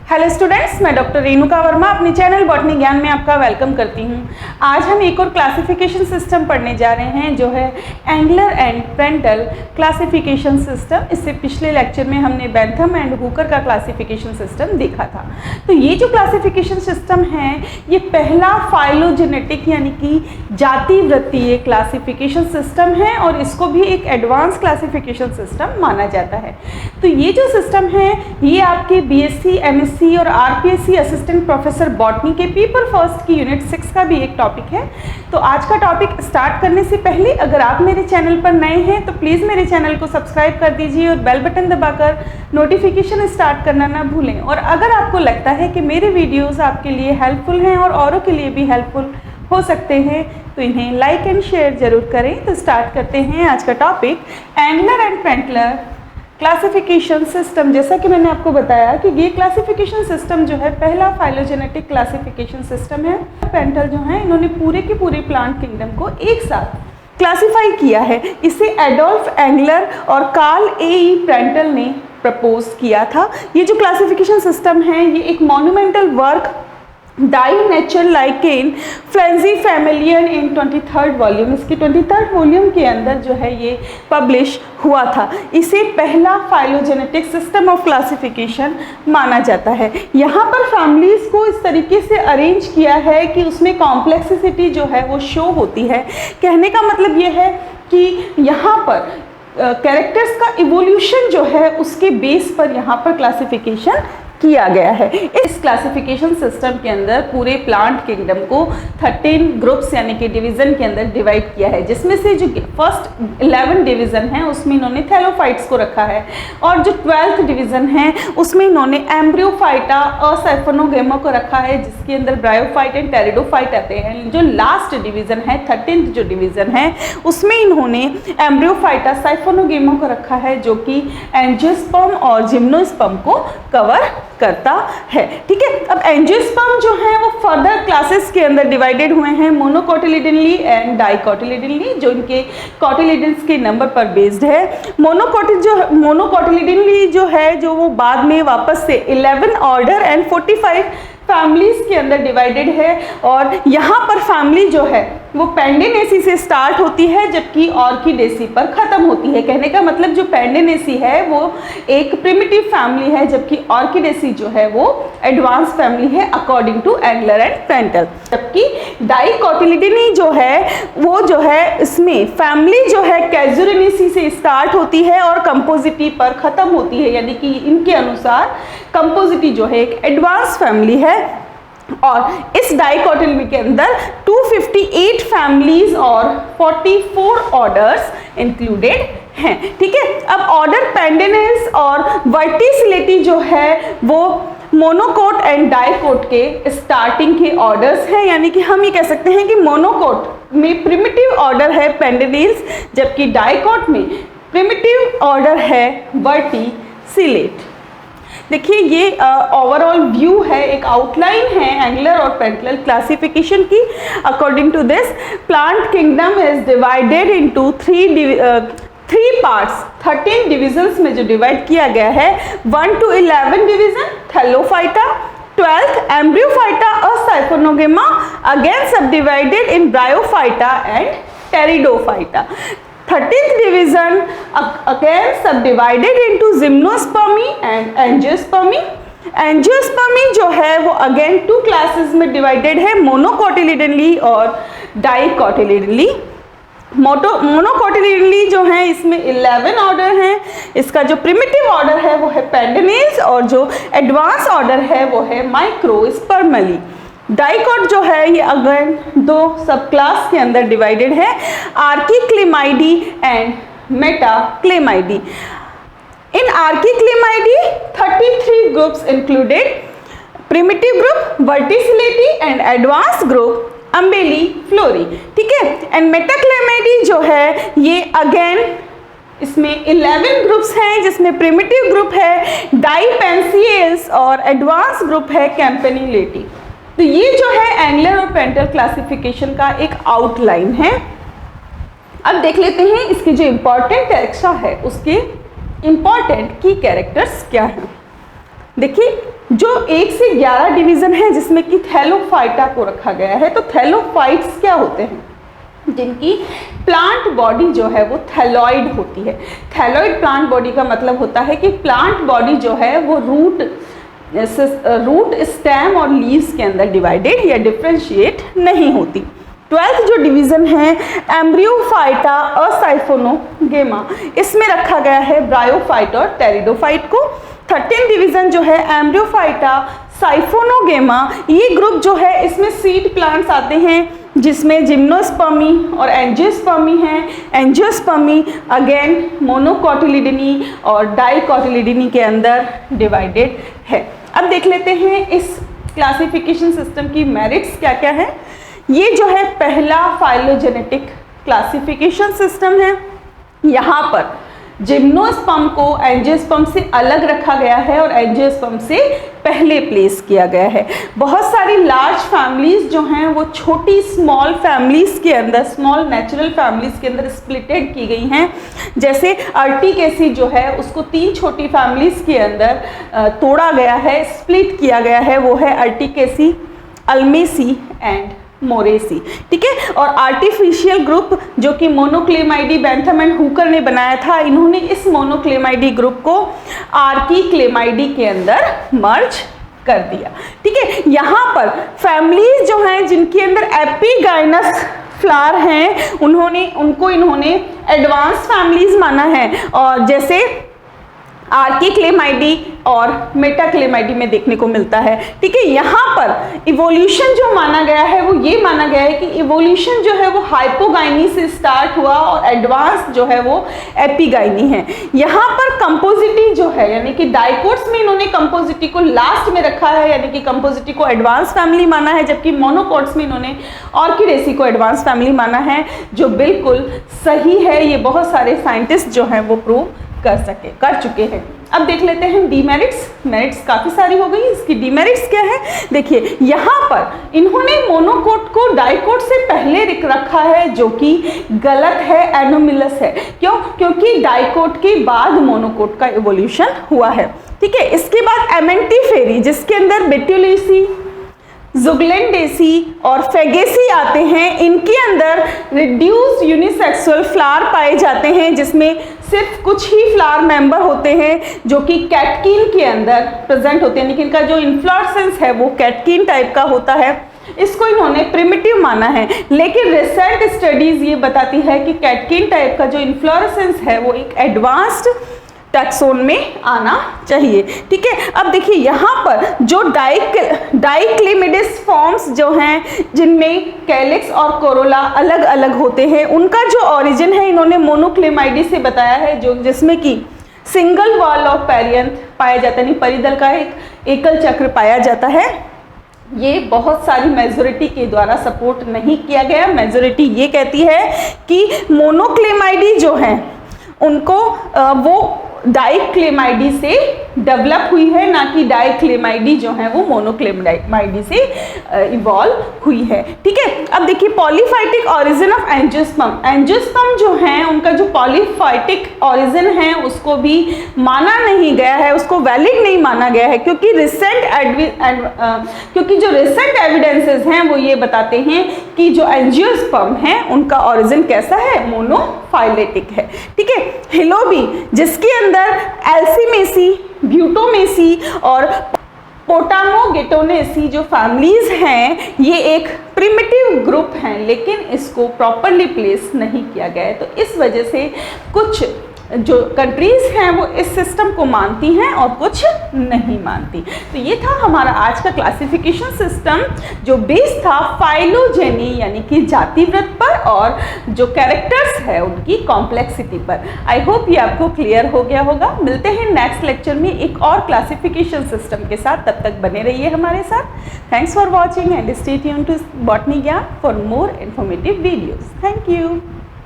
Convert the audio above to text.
Hello students, मैं doctor Renuka Verma अपने channel botany ज्ञान में आपका वेलकम करती हूं। आज हम एक और क्लासिफिकेशन सिस्टम पढ़ने जा रहे हैं जो है angler and Prantl classification system. इससे पिछले लेक्चर में हमने बेंथम एंड हुकर का क्लासिफिकेशन सिस्टम देखा था। तो ये जो क्लासिफिकेशन सिस्टम है ये पहला फाइलोजेनेटिक यानी कि जाति वृत्तीय क्लासिफिकेशन सिस्टम है और इसको भी एक एडवांस क्लासिफिकेशन सिस्टम माना जाता है। तो ये जो सिस्टम है ये आपके बीएससी, एमएससी और आरपीएससी असिस्टेंट प्रोफेसर बॉटनी के पेपर फर्स्ट की यूनिट 6 का भी एक टॉपिक है। तो आज का टॉपिक स्टार्ट करने से पहले अगर आप मेरे चैनल पर नए हैं तो प्लीज़ मेरे चैनल को सब्सक्राइब कर दीजिए और बेल बटन दबाकर नोटिफिकेशन स्टार्ट करना ना भूलें। और अगर आपको लगता है कि मेरे वीडियोज़ आपके लिए हेल्पफुल हैं और औरों के लिए भी हेल्पफुल हो सकते हैं तो इन्हें लाइक एंड शेयर जरूर करें। तो स्टार्ट करते हैं आज का topic Engler and Prantl classification system. जैसा कि मैंने आपको बताया कि ये क्लासिफिकेशन सिस्टम जो है पहला फाइलोजेनेटिक क्लासिफिकेशन सिस्टम है। प्रेंटल जो है इन्होंने पूरे के पूरे प्लांट किंगडम को एक साथ क्लासिफाई किया है। इसे एडोल्फ एंगलर और कार्ल ए प्रेंटल ने प्रपोज किया था। ये जो क्लासिफिकेशन सिस्टम है ये एक मॉन्यूमेंटल वर्क डाई नेचर लाइकेन फ्लेंजी फैमिलियन इन 23rd वॉल्यूम, इसके 23rd वॉल्यूम के अंदर जो है ये पब्लिश हुआ था। इसे पहला फाइलोजेनेटिक सिस्टम ऑफ क्लासिफिकेशन माना जाता है। यहाँ पर फैमिलीज को इस तरीके से अरेंज किया है कि उसमें कॉम्प्लेक्सिटी जो है वो शो होती है। कहने का मतलब ये है कि यहाँ पर कैरेक्टर्स का इवोल्यूशन जो है उसके बेस पर यहाँ पर क्लासिफिकेशन किया गया है। इस क्लासिफिकेशन सिस्टम के अंदर पूरे प्लांट किंगडम को 13 ग्रुप्स यानी कि डिवीज़न के अंदर डिवाइड किया है, जिसमें से जो फर्स्ट 11 डिवीज़न है उसमें इन्होंने थैलोफाइट्स को रखा है और जो 12th डिवीज़न है उसमें इन्होंने एम्ब्रियोफाइटा और साइफोनोगेमा को रखा है, जिसके अंदर ब्रायोफाइट एंड टेरिडोफाइट आते हैं। जो लास्ट डिवीज़न है 13th जो डिवीज़न है उसमें इन्होंने एम्ब्रियोफाइटा साइफोनोगेमा को रखा है जो कि एंजियोस्पर्म और जिम्नोस्पर्म को कवर करता है। ठीक है, अब एंजियोस्पर्म जो है वो फर्दर क्लासेस के अंदर डिवाइडेड हुए हैं मोनोकोटिलिडनली एंड डाइकोटिलिडनली, जो इनके कोटिलिडन्स के नंबर पर बेस्ड है। मोनोकोटिलिडनली जो है जो वो बाद में वापस से 11 ऑर्डर एंड 45 फैमिलीज के अंदर डिवाइडेड है और यहाँ पर फैमिली जो है वो पेंडेनेसी से स्टार्ट होती है जबकि ऑर्किडेसी पर ख़त्म होती है। कहने का मतलब जो पेंडेनेसी है वो एक प्रिमिटिव फैमिली है जबकि ऑर्किडेसी जो है वो एडवांस फैमिली है according to angler and Prantl. जबकि डाइकोटिलिडनी जो है वो जो है इसमें फैमिली जो है कैजुरेनेसी से स्टार्ट होती है और कंपोजिटी पर ख़त्म होती है, यानी कि इनके अनुसार कंपोजिटी जो है एक एडवांस फैमिली है। और इस डाइकोटिलिडनी के अंदर 258 फैमिलीज और 44 ऑर्डर्स इंक्लूडेड हैं। ठीक है, अब ऑर्डर पेंडेनेस और वर्टिसिलिटी जो है वो मोनोकोट एंड डाइकोट के स्टार्टिंग के ऑर्डर्स हैं, यानी कि हम ये कह सकते हैं कि मोनोकोट में प्रिमिटिव ऑर्डर है पेंडेनेस जबकि डाइकोट में प्रिमिटिव ऑर्डर है वर्टिसिलेट। देखिए ये ओवरऑल व्यू है, एक आउटलाइन है एंगलर और प्रेंटल क्लासिफिकेशन की। According to this plant kingdom is divided into three parts. 13 divisions में जो डिवाइड किया गया है 1 to 11 division Thallophyta, 12th Embryophyta और साइफोनोगेमा, अगेन सब divided in bryophyta and pteridophyta. 13th division again subdivided into gymnospermy and angiospermy। Angiospermae जो है वो अगेन 2 क्लासेस में डिवाइडेड है, मोनोकोटिलिडनली और डाइकोटिलिडनली। मोनोकोटिलिडनली जो है इसमें 11 ऑर्डर हैं। इसका जो प्रिमिटिव ऑर्डर है वो है पेंडेनेस और जो एडवांस ऑर्डर है वो है माइक्रोस्पर्मली। डाइकोट जो है ये अगेन 2 सब क्लास के अंदर डिवाइडेड है, archichlamydeae and metachlamydeae. In archichlamydeae 33 groups included, primitive group verticillatae and advanced group umbelliflorae फ्लोरी। ठीक है, एंड मेटाक्लेमाइडी जो है ये अगेन इसमें 11 ग्रुप्स हैं जिसमें प्रिमिटिव ग्रुप है डाइपेंसियस और एडवांस ग्रुप है कैम्पेनिलेटी। तो ये जो है एंगलर और प्रेंटल क्लासिफिकेशन का एक आउटलाइन है। अब देख लेते हैं इसकी जो इम्पॉर्टेंट टेक्सा है उसके इम्पॉर्टेंट की कैरेक्टर्स क्या हैं। देखिए जो 1 से 11 डिवीज़न है जिसमें कि थैलोफाइटा को रखा गया है, तो थैलोफाइट्स क्या होते हैं, जिनकी प्लांट बॉडी जो है वो थैलॉइड होती है। थैलॉइड प्लांट बॉडी का मतलब होता है कि प्लांट बॉडी जो है वो रूट, स्टेम और लीव्स के अंदर डिवाइडेड या डिफ्रेंशिएट नहीं होती। 12th जो डिवीज़न है एम्ब्रियोफाइटा असाइफोनोगेमा, इसमें रखा गया है ब्रायोफाइट और टेरिडोफाइट को। 13th डिवीज़न जो है एम्ब्रियोफाइटा साइफोनोगेमा, ये ग्रुप जो है इसमें सीड प्लांट्स आते हैं जिसमें जिम्नोस्पर्मी और एंजियोस्पर्मी हैं। एंजियोस्पर्मी अगेन मोनोकोटिलिडनी और डाइकोटिलिडनी के अंदर डिवाइडेड है। अब देख लेते हैं इस क्लासिफिकेशन सिस्टम की मेरिट्स क्या क्या है। ये जो है पहला फाइलोजेनेटिक क्लासिफिकेशन सिस्टम है। यहाँ पर जिम्नोस्पर्म को एंजियोस्पर्म से अलग रखा गया है और एंजियोस्पर्म से पहले प्लेस किया गया है। बहुत सारी लार्ज फैमिलीज जो हैं वो छोटी स्मॉल फैमिलीज के अंदर, स्मॉल नेचुरल फैमिलीज के अंदर स्प्लिटेड की गई हैं। जैसे अर्टिकेसी जो है उसको 3 छोटी फैमिलीज के अंदर तोड़ा गया है, स्प्लिट किया गया है, वो है अर्टिकेसी, अल्मेसी एंड मोरेसी। ठीक है, और आर्टिफिशियल ग्रुप जो कि मोनोक्लेमाइडी बेंथम एंड हुकर ने बनाया था, इन्होंने इस मोनोक्लेमाइडी ग्रुप को आर्कीक्लेमाइडी के अंदर मर्ज कर दिया। ठीक है, यहाँ पर फैमिलीज जो हैं जिनके अंदर एपिगाइनस फ्लावर हैं, उनको इन्होंने एडवांस फैमिलीज माना है, और जैसे आर्कीक्लेमाइडी और मेटाक्लेमाइडी में देखने को मिलता है। ठीक है, यहाँ पर इवोल्यूशन जो माना गया है वो ये माना गया है कि इवोल्यूशन जो है वो हाइपोगाइनी से स्टार्ट हुआ और एडवांस जो है वो एपिगाइनी है। यहाँ पर कंपोजिटी जो है यानी कि डाइकोट्स में इन्होंने कंपोजिटी को लास्ट में रखा है, यानी कि कंपोजिटी को एडवांस फैमिली माना है, जबकि मोनोकोट्स में इन्होंने ऑर्किडेसी को एडवांस फैमिली माना है, जो बिल्कुल सही है। ये बहुत सारे साइंटिस्ट जो हैं वो प्रूव कर चुके हैं। अब देख लेते हैं डीमेरिट्स। मेरिट्स काफ़ी सारी हो गई, इसकी डीमेरिट्स क्या है। देखिए यहाँ पर इन्होंने मोनोकोट को डाइकोट से पहले रखा है, जो कि गलत है, एनोमिलस है। क्यों? क्योंकि डाइकोट के बाद मोनोकोट का इवोल्यूशन हुआ है। ठीक है, इसके बाद एमेंटिफेरी जिसके अंदर बेट्यूलेसी, जुगलेंडेसी और फेगेसी आते हैं, इनके अंदर रिड्यूस्ड यूनिसेक्सुअल फ्लावर पाए जाते हैं, जिसमें सिर्फ कुछ ही फ्लावर मेंबर होते हैं जो कि कैटकीन के अंदर प्रेजेंट होते हैं, लेकिन इनका जो इन्फ्लोरेसेंस है वो कैटकीन टाइप का होता है। इसको इन्होंने प्रिमिटिव माना है, लेकिन रिसेंट स्टडीज ये बताती है कि कैटकीन टाइप का जो इन्फ्लोरेसेंस है वो एक एडवांस्ड टैक्सोन में आना चाहिए। ठीक है, अब देखिए यहाँ पर जो डाइक्लेमिडिस फॉर्म्स जो हैं जिनमें कैलिक्स और कोरोला अलग अलग होते हैं, उनका जो ओरिजिन है इन्होंने मोनोक्लेमाइडी से बताया है, जो जिसमें कि सिंगल वॉल ऑफ पेरियंथ पाया जाता है, परिदल का एक एकल चक्र पाया जाता है। ये बहुत सारी मेजोरिटी के द्वारा सपोर्ट नहीं किया गया। मेजोरिटी ये कहती है कि मोनोक्लेमाइडी जो हैं उनको वो डाइक्लेमाइडी से डेवलप हुई है, ना कि डाइक्लेमाइडी जो है वो मोनोक्लेमाइडी से इवॉल्व हुई है। ठीक है, अब देखिए पॉलीफाइटिक ओरिजिन ऑफ एंजियोस्पर्म। एंजियोस्पर्म जो हैं उनका जो पॉलीफाइटिक ओरिजिन है उसको भी माना नहीं गया है, उसको वैलिड नहीं माना गया है, क्योंकि जो रिसेंट एविडेंसेस हैं वो ये बताते हैं कि जो एंजियोस्पर्म है उनका ओरिजिन कैसा है, मोनोफाइलेटिक है। ठीक है, हिलोबी जिसके अंदर एल्सीमेसी, ब्यूटोमेसी और पोटामोगेटोनेसी जो फैमिलीज हैं ये एक प्रिमिटिव ग्रुप हैं, लेकिन इसको प्रॉपरली प्लेस नहीं किया गया है। तो इस वजह से कुछ जो कंट्रीज हैं वो इस सिस्टम को मानती हैं और कुछ नहीं मानती। तो ये था हमारा आज का क्लासिफिकेशन सिस्टम, जो बेस था फाइलोजेनी यानी कि जातिवृत्त पर और जो कैरेक्टर्स है उनकी कॉम्प्लेक्सिटी पर। आई होप ये आपको क्लियर हो गया होगा। मिलते हैं नेक्स्ट लेक्चर में एक और क्लासिफिकेशन सिस्टम के साथ, तब तक बने रहिए हमारे साथ। Thanks for watching and stay tuned to botany Gyan for more informative videos. Thank you.